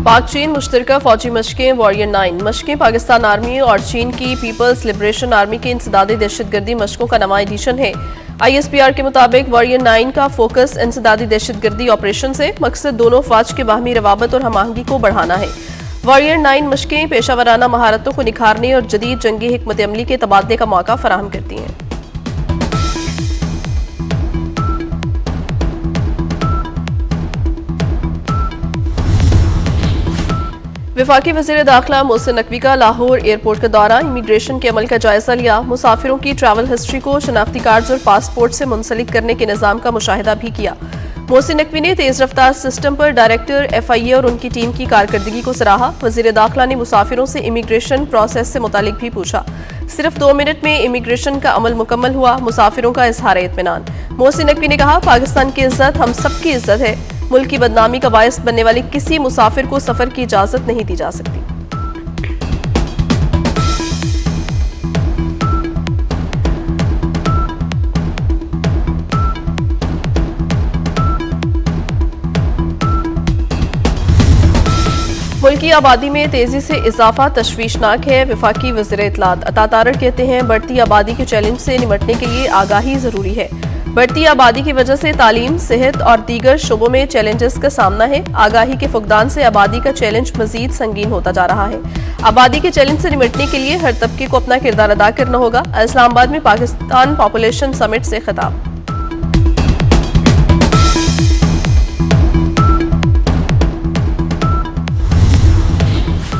पाक चीन मुश्तरका फौजी मशकें वॉरियर 9 मशकें पाकिस्तान आर्मी और चीन की पीपल्स लिबरेशन आर्मी की इंसदादी दहशतगर्दी मशकों का नवा एडिशन है। ISPR के मुताबिक वॉरियर 9 का फोकस इंसदादी दहशतगर्दी ऑपरेशन से मकसद दोनों फौज के बाहमी रवाबत और हम-आहंगी को बढ़ाना है। वॉरियर 9 मशकें पेशा वराना महारतों को निखारने और जदीद जंगी हिकमत अमली के तबादले का मौका फराहम करती हैं। वफाकी वज़ीर दाखिला मोहसिन नकवी का लाहौर एयरपोर्ट का दौरा, इमिग्रेशन के अमल का जायजा लिया, मुसाफिरों की ट्रैवल हिस्ट्री को शनाख्ती कार्ड और पासपोर्ट से मुंसलिक करने के निज़ाम का मुशाहिदा भी किया। मोहसिन नकवी ने तेज रफ्तार सिस्टम पर डायरेक्टर FIA और उनकी टीम की कारकर्दगी को सराहा। वज़ीर दाखिला ने मुसाफिरों से इमिग्रेशन प्रोसेस से मुतालिक भी पूछा। सिर्फ 2 मिनट में इमिग्रेशन का अमल मुकम्मल हुआ, मुसाफिरों का इजहार इत्मीनान। मोहसिन नकवी ने कहा, पाकिस्तान की इज्जत हम सबकी इज्जत है। मुल्क की बदनामी का बायस बनने वाले किसी मुसाफिर को सफर की इजाजत नहीं दी जा सकती। मुल्क की आबादी में तेजी से इजाफा तशवीशनाक है। वफाकी वज़ीर इत्तलात अता तारड़ कहते हैं, बढ़ती आबादी के चैलेंज से निपटने के लिए आगाही जरूरी है। बढ़ती आबादी की वजह से तालीम, सेहत और दीगर शोबों में चैलेंजेस का सामना है। आगाही के फुकदान से आबादी का चैलेंज मजीद संगीन होता जा रहा है। आबादी के चैलेंज से निपटने के लिए हर तबके को अपना किरदार अदा करना होगा। इस्लामाबाद में पाकिस्तान पॉपुलेशन समिट से खिताब।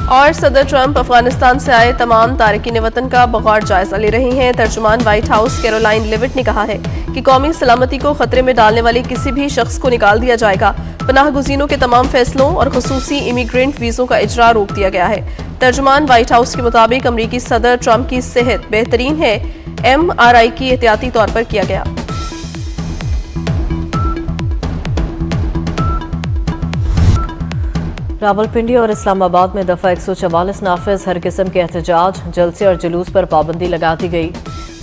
और सदर ट्रंप अफगानिस्तान से आए तमाम तारकीन वतन का बगौर जायजा ले रहे हैं। तर्जुमान व्हाइट हाउस कैरोलाइन लिविट ने कहा है कि कौमी सलामती को खतरे में डालने वाले किसी भी शख्स को निकाल दिया जाएगा। पनाह गुज़ीनों के तमाम फैसलों और खुसूसी इमिग्रेंट वीज़ों का इजरा रोक दिया गया है। तर्जुमान व्हाइट हाउस के मुताबिक अमरीकी सदर ट्रंप की सेहत बेहतरीन है। MRI की एहतियाती तौर पर किया गया। रावलपिंडी और इस्लामाबाद में दफा 144 नाफिज, हर किस्म के एहतजाज, जलसे और जुलूस पर पाबंदी लगा दी गई।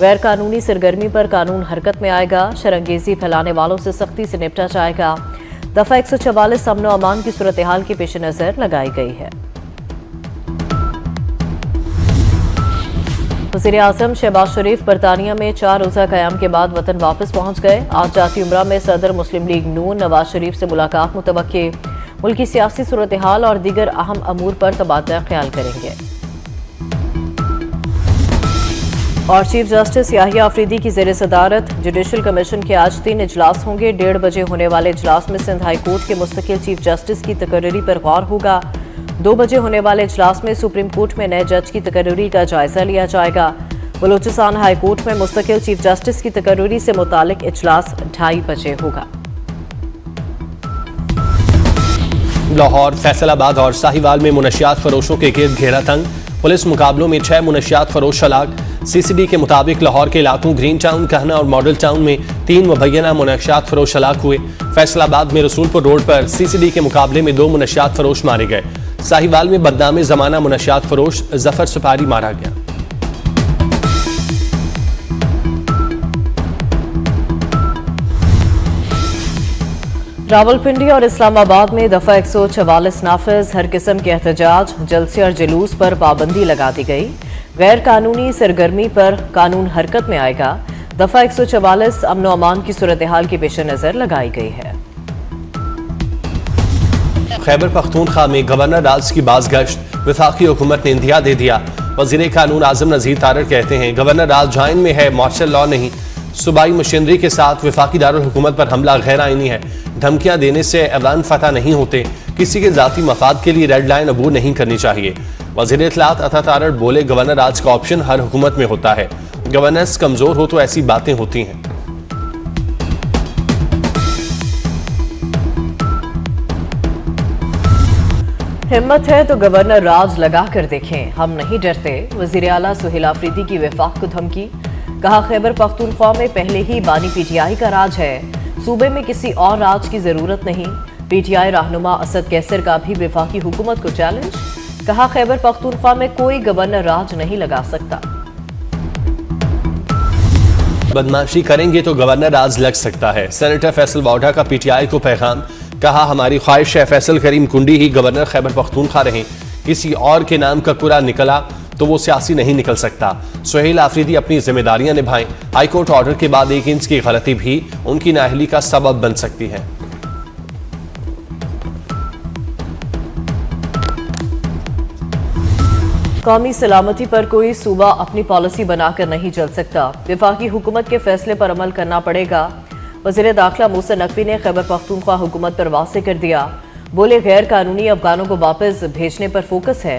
गैर कानूनी सरगर्मी पर कानून हरकत में आएगा। शरंगेजी फैलाने वालों से सख्ती से निपटा जाएगा। दफा 144 अमन और अमान की सूरत हाल के पेश नजर लगाई गई है। वज़ीर आज़म शहबाज शरीफ बरतानिया में 4 रोज़ा क़याम के बाद वतन वापस पहुंच गए। आज जाती उम्रा में सदर मुस्लिम लीग नून नवाज शरीफ से मुलाकात मुतवक्के, मुल्की सियासी सूरत हाल और दीगर अहम अमूर पर तबादला ख्याल करेंगे। और चीफ जस्टिस याहिया अफरीदी की ज़ेर सदारत जुडिशल कमीशन के आज 3 इजलास होंगे। 1:30 बजे होने वाले इजलास में सिंध हाई कोर्ट के मुस्तकिल चीफ जस्टिस की तकर्री पर गौर होगा। 2 बजे होने वाले इजलास में सुप्रीम कोर्ट में नए जज की तकर्री का जायजा लिया जाएगा। बलूचिस्तान हाई कोर्ट में मुस्तकिल चीफ जस्टिस की तकर्री से मुतालिक इजलास 2:30 बजे होगा। लाहौर, फैसलाबाद और साहिवाल में मुनशियात फरोशों के गिर्द घेरा तंग, पुलिस मुकाबलों में 6 मुनशियात फरोश हलाक। CCD के मुताबिक लाहौर के इलाकों ग्रीन टाउन, कहना और मॉडल टाउन में 3 मुबैना मुनशियात फरोश हलाक हुए। फैसलाबाद में रसूलपुर रोड पर CCD के मुकाबले में 2 मुनशियात फरोश मारे गए। साहिवाल में बदनाम जमाना मुनशियात फरोश जफर सुपारी मारा गया। रावलपिंडी और इस्लामाबाद में दफा 144 नाफिज, हर किस्म के एहतजाज, जलसे और जुलूस पर पाबंदी लगा दी गई। गैर कानूनी सरगर्मी पर कानून हरकत में आएगा। दफा 144 अमन अमान की सूरत हाल की पेश नजर लगाई गई है। खैबर पख्तूनख्वा में गवर्नर राज की बाज़गश्त, वफाकी हुकूमत ने इंदिया दे दिया। वज़ीर कानून आज़म नज़ीर तारड़ कहते हैं, गवर्नर राज जाइन में है, मार्शल लॉ नहीं। सूबाई मशीनरी के साथ वफाकी दारुल हुकूमत पर हमला गैर आइनी है। धमकियां देने से ऐवान फतह नहीं होते। किसी के जाती मफाद के लिए रेड लाइन अबूर नहीं करनी चाहिए। वज़ीर इत्तलात अता तारड़ बोले, गवर्नर राज का ऑप्शन हर हुकूमत में होता है। गवर्नेंस कमजोर हो तो ऐसी बातें होती हैं। हिम्मत है तो गवर्नर राज लगा कर देखें, हम नहीं डरते। वज़ीर आला सुहेल आफरीदी की वफाक को धमकी, कहा खैबर पख्तूनख्वा में पहले ही बानी PTI का राज है, सूबे में किसी और राज की जरूरत नहीं। PTI रहनुमा असद कैसर का भी वफाकी हुकूमत को चैलेंज, कहा खैबर पख्तूनख्वा में कोई गवर्नर राज नहीं लगा सकता। बदमाशी करेंगे तो गवर्नर राज लग सकता है। सेनेटर फैसल वाउडा का PTI को पैगाम, कहा, हमारी ख्वाहिश है फैसल करीम कुंडी ही गवर्नर खैबर पख्तूनख्वा रहें। किसी और के नाम का कुरा निकला तो वो सियासी नहीं निकल सकता। सुहेल आफरीदी अपनी जिम्मेदारियां निभाएं। हाईकोर्ट ऑर्डर के बाद 1 इंच की गलती भी उनकी नाअहली का सबब बन सकती है। कौमी सलामती पर कोई सूबा अपनी पॉलिसी बनाकर नहीं चल सकता। वफाकी हुकूमत के फैसले पर अमल करना पड़ेगा। वज़ीर दाखिला मोहसिन नकवी ने खैबर पख्तूनख्वा हुकूमत पर वाज़ेह कर दिया। बोले, गैर कानूनी अफगानों को वापस भेजने पर फोकस है।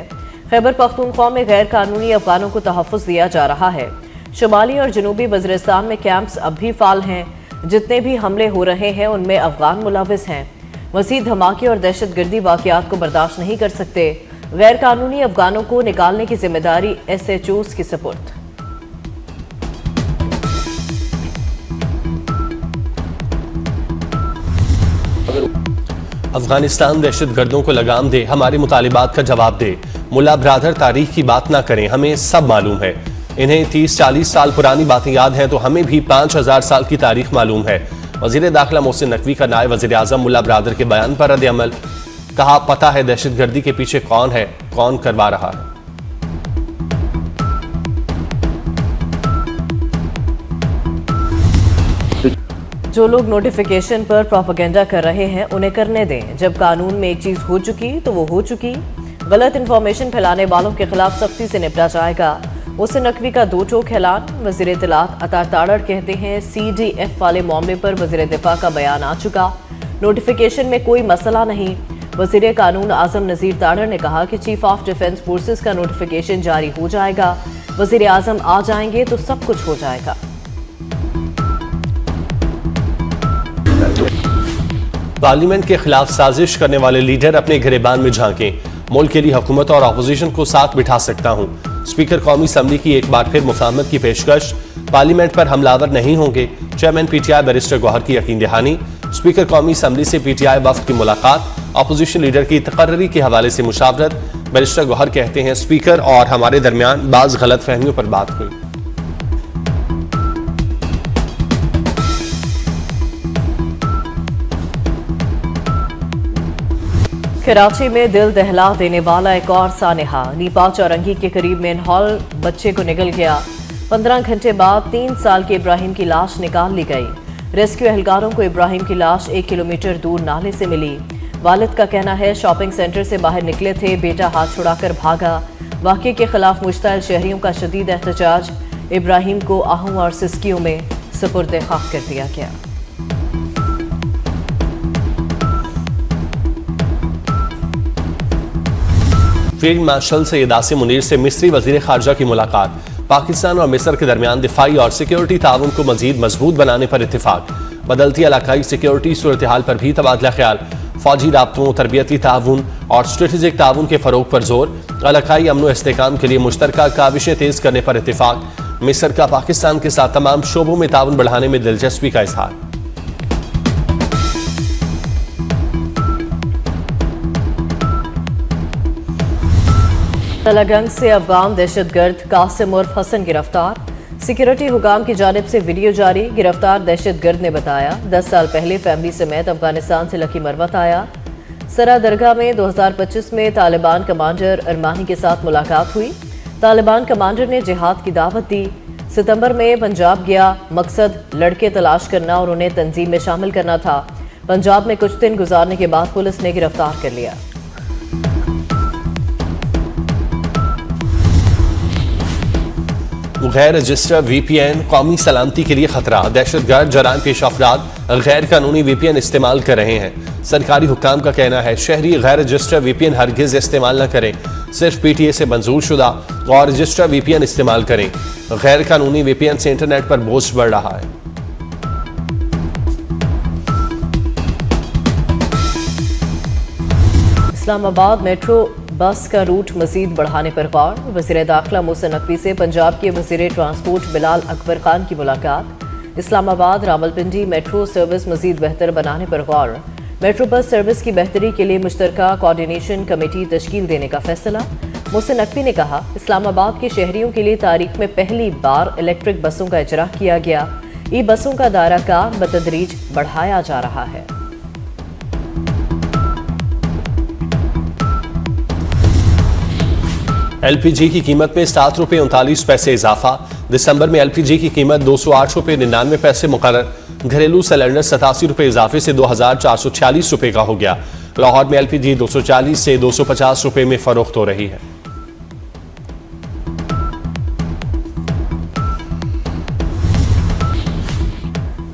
खैबर पख्तूनख्वा में गैर कानूनी अफगानों को तहफ़्फ़ुज़ दिया जा रहा है। शुमाली और जनूबी वज़ीरिस्तान में कैंप्स अब भी फ़ाल हैं। जितने भी हमले हो रहे हैं उनमें अफगान मुलविस हैं। मज़ीद धमाके और दहशतगर्दी वाक़यात को बर्दाश्त नहीं कर सकते। गैर कानूनी अफगानों को निकालने की जिम्मेदारी SHOs की सपुर्द। अफगानिस्तान दहशतगर्दों को लगाम दे, हमारे मुतालिबात का जवाब दे। मुल्ला ब्रादर तारीख की बात ना करें, हमें सब मालूम है। इन्हें 30-40 साल पुरानी बातें याद हैं तो हमें भी 5000 साल की तारीख मालूम है। वज़ीर दाखिला मोहसिन नकवी का नायब वज़ीर आज़म मुल्ला ब्रादर के बयान पर रद्द अमल। कहा, पता है दहशतगर्दी के पीछे कौन है, कौन करवा रहा है। जो लोग नोटिफिकेशन पर प्रोपेगेंडा कर रहे हैं उन्हें करने दें। जब कानून में एक चीज हो चुकी तो वो हो चुकी। गलत इंफॉर्मेशन फैलाने वालों के खिलाफ सख्ती से निपटा जाएगा। मोहसिन नकवी का 2 टोक ऐलान। वज़ीर इत्तलात अतार ताड़ड़ कहते हैं, CDF वाले मामले पर वज़ीर दिफा का बयान आ चुका। नोटिफिकेशन में कोई मसला नहीं। वज़ीर कानून आज़म नज़ीर ताड़ड़ ने कहा कि चीफ ऑफ डिफेंस फोर्सेस का नोटिफिकेशन जारी हो जाएगा। वज़ीर आज़म आ जाएंगे तो सब कुछ हो जाएगा। पार्लियामेंट के खिलाफ साजिश करने वाले लीडर अपने गिरेबान में झांकें। मुल्क के लिए हुकूमत और अपोजिशन को साथ बिठा सकता हूं। स्पीकर कौमी असम्बली की एक बार फिर मुफाहमत की पेशकश। पार्लियामेंट पर हमलावर नहीं होंगे। चेयरमैन PTI बैरिस्टर गौहर की यकीन दहानी। स्पीकर कौमी असम्बली से PTI वफ्द की मुलाकात। अपोजिशन लीडर की तकर्री के हवाले से मुशावरत। बैरिस्टर गौहर कहते हैं, स्पीकर और हमारे दरमियान बाज़ गलत फहमियों पर बात हुई। कराची में दिल दहला देने वाला एक और सानहा। नीपा चौरंगी के करीब मेन हॉल बच्चे को निगल गया। 15 घंटे बाद 3 साल के इब्राहिम की लाश निकाल ली गई। रेस्क्यू एहलकारों को इब्राहिम की लाश 1 किलोमीटर दूर नाले से मिली। वालिद का कहना है, शॉपिंग सेंटर से बाहर निकले थे, बेटा हाथ छुड़ाकर भागा। वाक़े के खिलाफ मुश्ताइल शहरियों का शदीद एहतजाज। इब्राहिम को आहू और सिस्कियों में सुपुर्द खाक कर दिया गया। फील्ड मार्शल सैयद आसिम मुनीर से मिस्री वजीर खारजा की मुलाकात। पाकिस्तान और मिस्र के दरमियान दिफाई और सिक्योरिटी ताउन को मजीद मजबूत बनाने पर इत्तेफाक। बदलती इलाकाई सिक्योरिटी सूरत हाल पर भी तबादला ख्याल। फौजी राब्तों, तरबियती ताउन और स्ट्रेटेजिक ताउन के फरोग पर जोर। इलाकाई अमन व इस्तेहकाम के लिए मुश्तरका काविशें तेज करने पर इत्तेफाक। मिस्र का पाकिस्तान के साथ तमाम शोबों में ताउन बढ़ाने में दिलचस्पी का इजहार। तलागंग से अफगान दहशतगर्द कासिम उर्फ हसन गिरफ्तार। सिक्योरिटी हुकाम की जानिब से वीडियो जारी। गिरफ्तार दहशतगर्द ने बताया, 10 साल पहले फैमिली समेत अफगानिस्तान से लकी मरवत आया। सरा दरगाह में 2025 में तालिबान कमांडर अरमानी के साथ मुलाकात हुई। तालिबान कमांडर ने जिहाद की दावत दी। सितंबर में पंजाब गया। मकसद लड़के तलाश करना और उन्हें तंजीम में शामिल करना था। पंजाब में कुछ दिन गुजारने के बाद पुलिस ने गिरफ्तार कर लिया। गैर रजिस्टर VPN कौमी सलामती के लिए खतरा। दहशतगर्द जराइम पेश अफराद गैर कानूनी VPN इस्तेमाल कर रहे हैं। सरकारी हुकाम का कहना है, शहरी गैर रजिस्टर VPN हरगिज इस्तेमाल न करें। सिर्फ PTA से मंजूर शुदा और रजिस्टर VPN इस्तेमाल करें। गैर कानूनी VPN से इंटरनेट पर बोझ बढ़ रहा है। इस्लामाबाद मेट्रो बस का रूट मजीद बढ़ाने पर गौर। वज़ीर दाखिला मोहसिन नकवी से पंजाब के वज़ीर ट्रांसपोर्ट बिलाल अकबर खान की मुलाकात। इस्लामाबाद रावलपिंडी मेट्रो सर्विस मजीद बेहतर बनाने पर गौर। मेट्रो बस सर्विस की बेहतरी के लिए मुश्तरका कोऑर्डिनेशन कमेटी तश्कील देने का फैसला। मोहसिन नकवी ने कहा, इस्लामाबाद के शहरियों के लिए तारीख में पहली बार इलेक्ट्रिक बसों का इजरा किया गया। ई बसों का दायरा कार बतदरीज बढ़ाया जा रहा है। एलपीजी की कीमत में 7 रुपये 39 पैसे इजाफा। दिसंबर में एलपीजी की कीमत 208 रुपये 99 पैसे मुकर्रर। घरेलू सिलेंडर 87 रुपये इजाफे से 2446 रुपये का हो गया। लाहौर में एलपीजी 240 से 250 रुपये में फरोख्त हो रही है।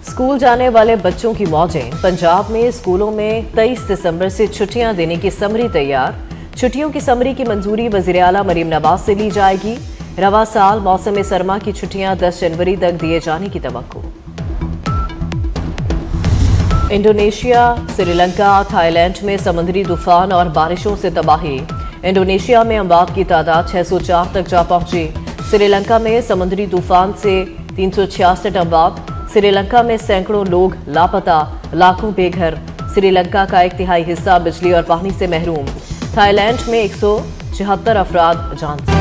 स्कूल जाने वाले बच्चों की मौजें। पंजाब में स्कूलों में 23 दिसंबर से छुट्टियां देने की समरी तैयार। छुट्टियों की समरी की मंजूरी वज़ीर आला मरीम नवाज से ली जाएगी। रवा साल मौसम सरमा की छुट्टियां 10 जनवरी तक दिए जाने की तवक्को। इंडोनेशिया, श्रीलंका, थाईलैंड में समुद्री तूफान और बारिशों से तबाही। इंडोनेशिया में अमवात की तादाद 604 तक जा पहुंची। श्रीलंका में समुद्री तूफान से 366 अमवात। श्रीलंका में सैकड़ों लोग लापता, लाखों बेघर। श्रीलंका का 1/3 हिस्सा बिजली और पानी से महरूम। थाईलैंड में 174 अफराद जान से